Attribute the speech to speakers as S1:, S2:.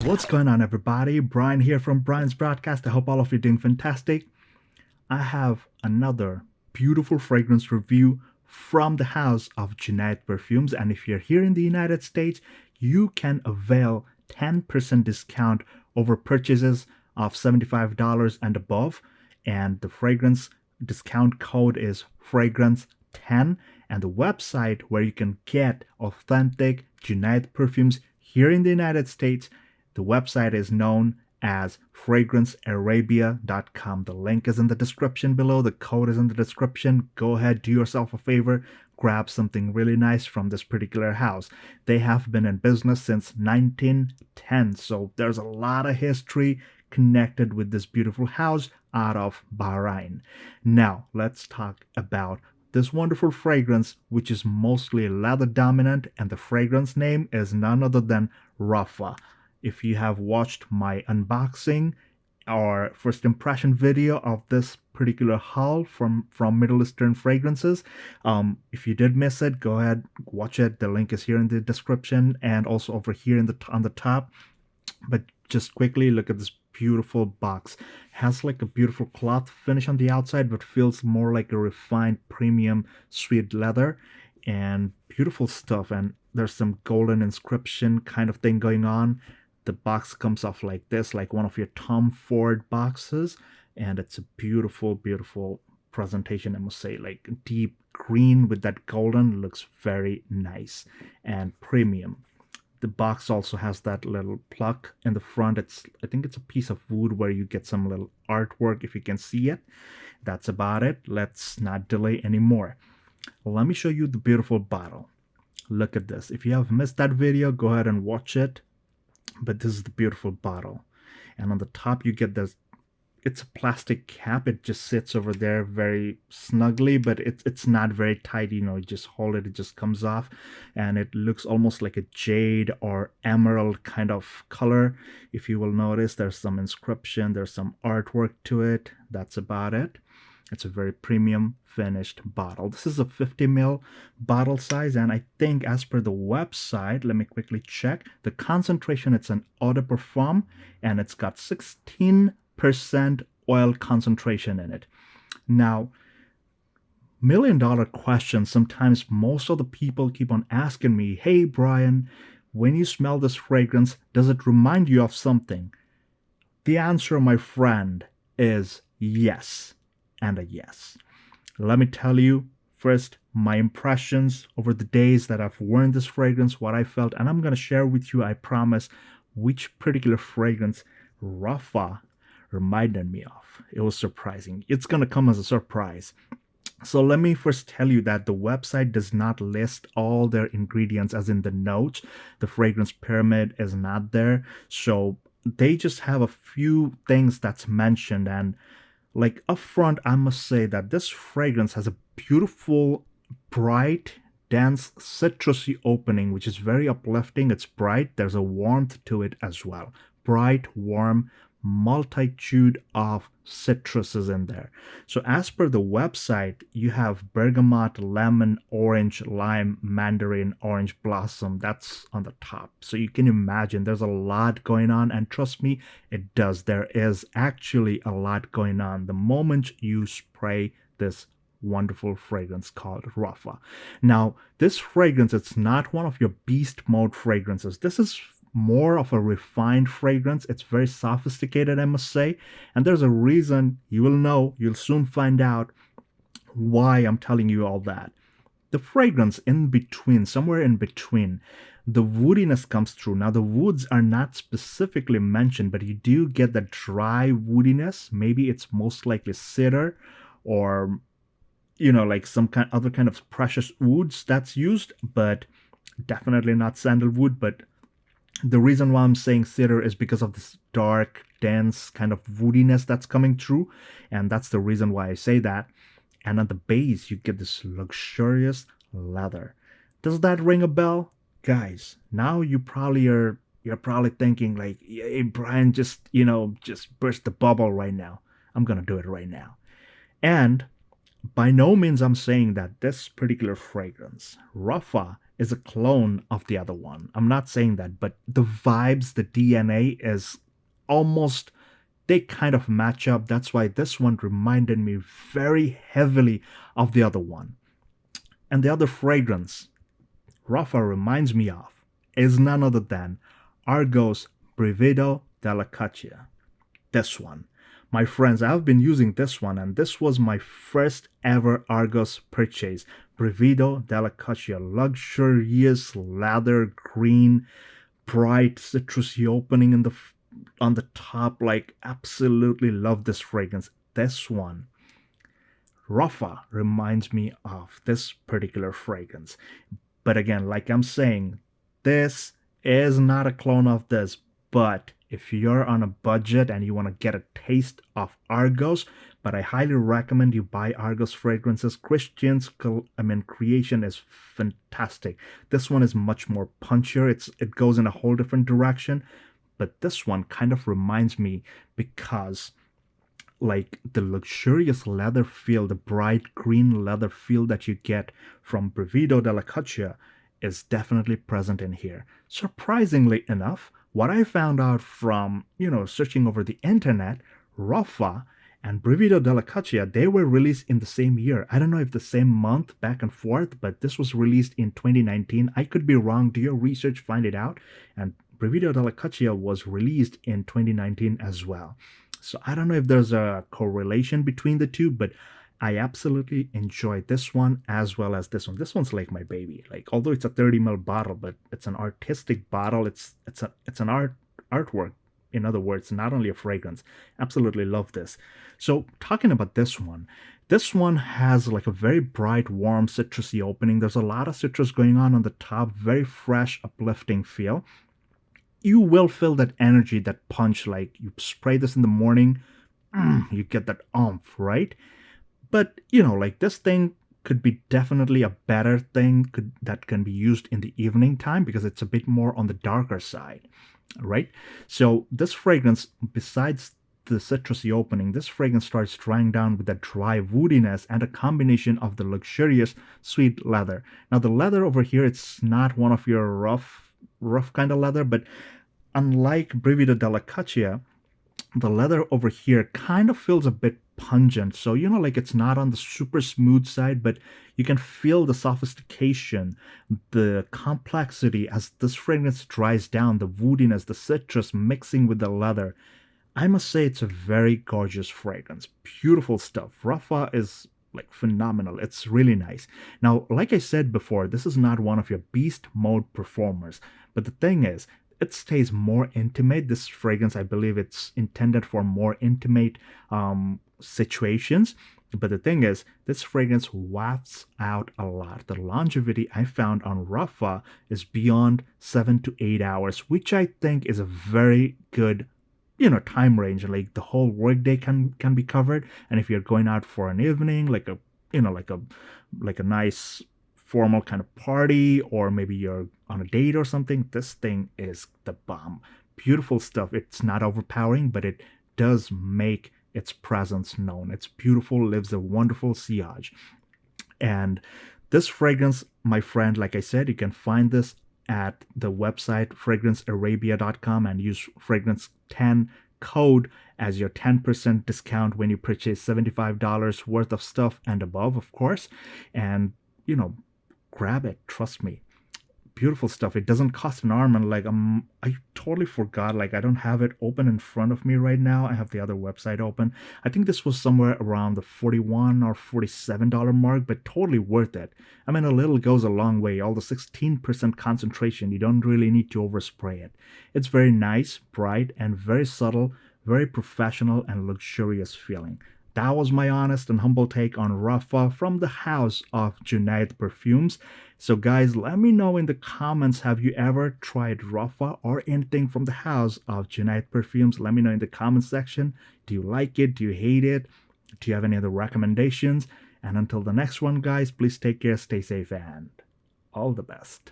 S1: What's going on, everybody? Brian here from Brian's Broadcast. I hope all of you are doing fantastic. I have another beautiful fragrance review from the house of Junaid Perfumes, and if you're here in the United States, you can avail 10% discount over purchases of $75 and above, and the fragrance discount code is fragrance10, and the website where you can get authentic Junaid perfumes here in the United States, the website is known as fragrancearabia.com. The link is in the description below. The code is in the description. Go ahead, do yourself a favor, grab something really nice from this particular house. They have been in business since 1910, so there's a lot of history connected with this beautiful house out of Bahrain. Now, let's talk about this wonderful fragrance, which is mostly leather dominant, and the fragrance name is none other than Rafa. If you have watched my unboxing or first impression video of this particular haul from Middle Eastern fragrances, if you did miss it, go ahead, watch it. The link is here in the description and also over here on the top. But just quickly look at this beautiful box. It has like a beautiful cloth finish on the outside, but feels more like a refined premium sweet leather, and beautiful stuff. And there's some golden inscription kind of thing going on. The box comes off like this, like one of your Tom Ford boxes, and it's a beautiful, beautiful presentation, I must say. Like deep green with that golden, looks very nice and premium. The box also has that little plug in the front. I think it's a piece of wood where you get some little artwork, if you can see it. That's about it. Let's not delay anymore. Let me show you the beautiful bottle. Look at this. If you have missed that video, go ahead and watch it. But this is the beautiful bottle, and on the top you get this, it's a plastic cap. It just sits over there very snugly, but it's not very tight. You just hold it, it just comes off, and it looks almost like a jade or emerald kind of color. If you will notice, there's some inscription, there's some artwork to it. That's about it. It's a very premium finished bottle. This is a 50 ml bottle size, and I think as per the website, let me quickly check the concentration. It's an eau de parfum, and it's got 16% oil concentration in it. Now, $1 million question. Sometimes most of the people keep on asking me, hey Brian, when you smell this fragrance, does it remind you of something? The answer, my friend, is yes. And a yes. Let me tell you first my impressions over the days that I've worn this fragrance, what I felt, and I'm going to share with you, I promise, which particular fragrance Rafa reminded me of. It was surprising. It's going to come as a surprise. So let me first tell you that the website does not list all their ingredients as in the notes. The fragrance pyramid is not there. So they just have a few things that's mentioned, and like up front, I must say that this fragrance has a beautiful, bright, dense, citrusy opening, which is very uplifting. It's bright. There's a warmth to it as well. Bright, warm, multitude of citruses in there. So as per the website, you have bergamot, lemon, orange, lime, mandarin, orange blossom. That's on the top. So you can imagine there's a lot going on, and trust me, it does. There is actually a lot going on the moment you spray this wonderful fragrance called Rafa. Now, this fragrance, it's not one of your beast mode fragrances. This is more of a refined fragrance. It's very sophisticated, I must say, and there's a reason. You'll soon find out why I'm telling you all that. The fragrance in between, somewhere in between, the woodiness comes through. Now, the woods are not specifically mentioned, but you do get the dry woodiness. Maybe it's most likely cedar, or like some other kind of precious woods that's used, but definitely not sandalwood. But the reason why I'm saying cedar is because of this dark, dense kind of woodiness that's coming through, and that's the reason why I say that. And at the base, you get this luxurious leather. Does that ring a bell? Guys, now you're probably thinking like, hey, Brian, just burst the bubble right now. I'm gonna do it right now. And by no means I'm saying that this particular fragrance, Rafa, is a clone of the other one. I'm not saying that, but the vibes, the DNA is almost, they kind of match up. That's why this one reminded me very heavily of the other one. And the other fragrance Rafa reminds me of is none other than Argos Brivido della Caccia. This one. My friends, I've been using this one, and this was my first ever Argos purchase. Brivido della Caccia, luxurious leather green, bright citrusy opening in the on the top. Like, absolutely love this fragrance. This one, Rafa, reminds me of this particular fragrance. But again, like I'm saying, this is not a clone of this. But if you're on a budget and you want to get a taste of Argos, but I highly recommend you buy Argos fragrances. Christian's creation is fantastic. This one is much more punchier. It goes in a whole different direction. But this one kind of reminds me, because like the luxurious leather feel, the bright green leather feel that you get from Brivido della Caccia is definitely present in here. Surprisingly enough, what I found out from, searching over the internet, Rafa and Brivido della Caccia, they were released in the same year. I don't know if the same month, back and forth, but this was released in 2019. I could be wrong. Do your research, find it out. And Brivido della Caccia was released in 2019 as well. So I don't know if there's a correlation between the two, but I absolutely enjoyed this one as well as this one. This one's like my baby. Like, although it's a 30 ml bottle, but it's an artistic bottle. It's an artwork. In other words, not only a fragrance. Absolutely love this. So talking about this one has like a very bright, warm, citrusy opening. There's a lot of citrus going on the top. Very fresh, uplifting feel. You will feel that energy, that punch. Like, you spray this in the morning, you get that oomph, right? But, like, this thing could be definitely a better thing that can be used in the evening time, because it's a bit more on the darker side, right? So this fragrance, besides the citrusy opening, this fragrance starts drying down with that dry woodiness and a combination of the luxurious sweet leather. Now, the leather over here, it's not one of your rough kind of leather, but unlike Brivido della Caccia, the leather over here kind of feels a bit pungent. So, like, it's not on the super smooth side, but you can feel the sophistication, the complexity as this fragrance dries down, the woodiness, the citrus mixing with the leather. I must say it's a very gorgeous fragrance. Beautiful stuff. Rafa is like phenomenal. It's really nice. Now, like I said before, this is not one of your beast mode performers, but the thing is, it stays more intimate. This fragrance, I believe it's intended for more intimate situations. But the thing is, this fragrance wafts out a lot. The longevity I found on Rafa is beyond 7 to 8 hours, which I think is a very good time range. Like, the whole workday can be covered. And if you're going out for an evening, like a nice formal kind of party, or maybe you're on a date or something, this thing is the bomb. Beautiful stuff. It's not overpowering, but it does make its presence known. It's beautiful, lives a wonderful sillage. And this fragrance, my friend, like I said, you can find this at the website fragrancearabia.com and use fragrance 10 code as your 10% discount when you purchase $75 worth of stuff and above, of course. And grab it, trust me. Beautiful stuff. It doesn't cost an arm, and like I totally forgot. Like, I don't have it open in front of me right now. I have the other website open. I think this was somewhere around the $41 or $47 mark, but totally worth it. I mean, a little goes a long way. All the 16% concentration, you don't really need to overspray it. It's very nice, bright, and very subtle, very professional and luxurious feeling. That was my honest and humble take on Rafa from the house of Junaid Perfumes. So guys, let me know in the comments, have you ever tried Rafa or anything from the house of Junaid Perfumes? Let me know in the comment section. Do you like it? Do you hate it? Do you have any other recommendations? And until the next one, guys, please take care, stay safe, and all the best.